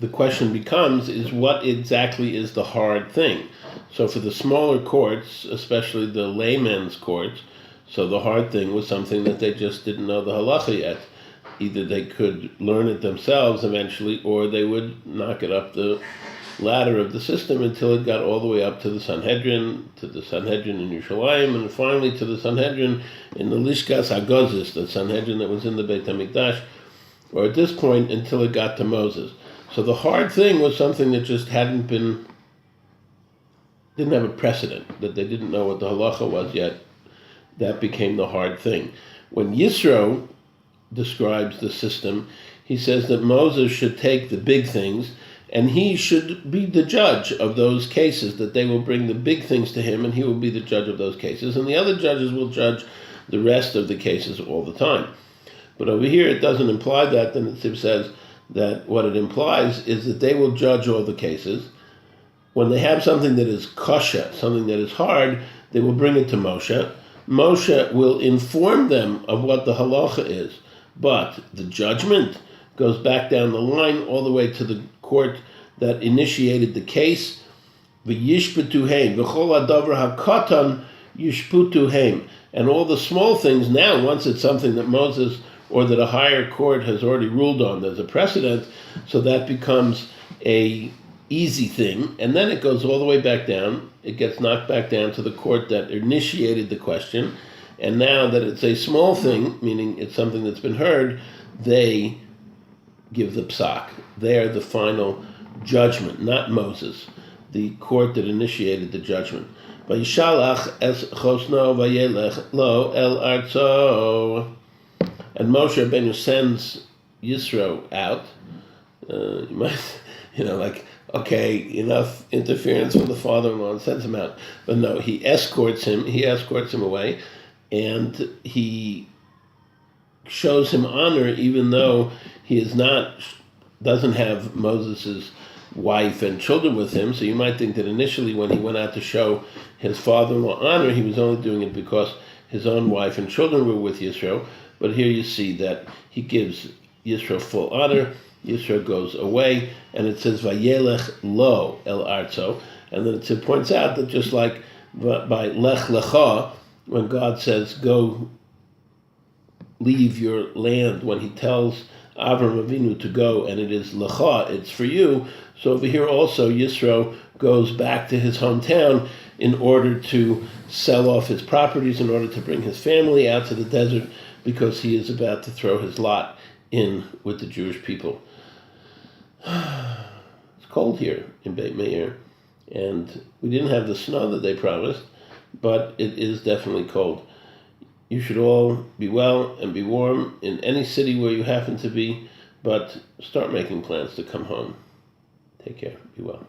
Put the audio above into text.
the question becomes is what exactly is the hard thing? So for the smaller courts, especially the layman's courts, so the hard thing was something that they just didn't know the halacha yet. Either they could learn it themselves eventually, or they would knock it up the ladder of the system until it got all the way up to the Sanhedrin in Yerushalayim, and finally to the Sanhedrin in the Lishkas HaGozis, the Sanhedrin that was in the Beit HaMikdash, or at this point until it got to Moses. So the hard thing was something that just didn't have a precedent, that they didn't know what the halacha was yet. That became the hard thing. When Yisro describes the system, he says that Moses should take the big things and he should be the judge of those cases, that they will bring the big things to him and he will be the judge of those cases, and the other judges will judge the rest of the cases all the time. But over here it doesn't imply that. Then it says that what it implies is that they will judge all the cases. When they have something that is kosher, something that is hard, they will bring it to Moshe. Moshe will inform them of what the halacha is, but the judgment goes back down the line all the way to the court that initiated the case. V'yishpetu heim, v'chol hadavar hakatan yishputu heim, and all the small things now, once it's something that Moses or that a higher court has already ruled on, there's a precedent, so that becomes a easy thing, and then it goes all the way back down. It gets knocked back down to the court that initiated the question, and now that it's a small thing, meaning it's something that's been heard, they give the psak. They are the final judgment, not Moses, the court that initiated the judgment. Vayishalach es chosno vayelech lo el arzo. And Moshe Rabbeinu sends Yisro out. You might, okay, enough interference from the father-in-law, and sends him out. But no, he escorts him away, and he shows him honor even though he doesn't have Moses' wife and children with him. So you might think that initially when he went out to show his father-in-law honor, he was only doing it because his own wife and children were with Yisro. But here you see that he gives Yisro full honor. Yisro goes away, and it says Vayelech lo el arzo, and then it points out that just like by lech lecha, when God says go leave your land, when he tells Avram Avinu to go, and it is lecha, it's for you. So over here also Yisro goes back to his hometown in order to sell off his properties, in order to bring his family out to the desert, because he is about to throw his lot in with the Jewish people. It's cold here in Beit Meir, and we didn't have the snow that they promised, but it is definitely cold. You should all be well and be warm in any city where you happen to be, but start making plans to come home. Take care. Be well.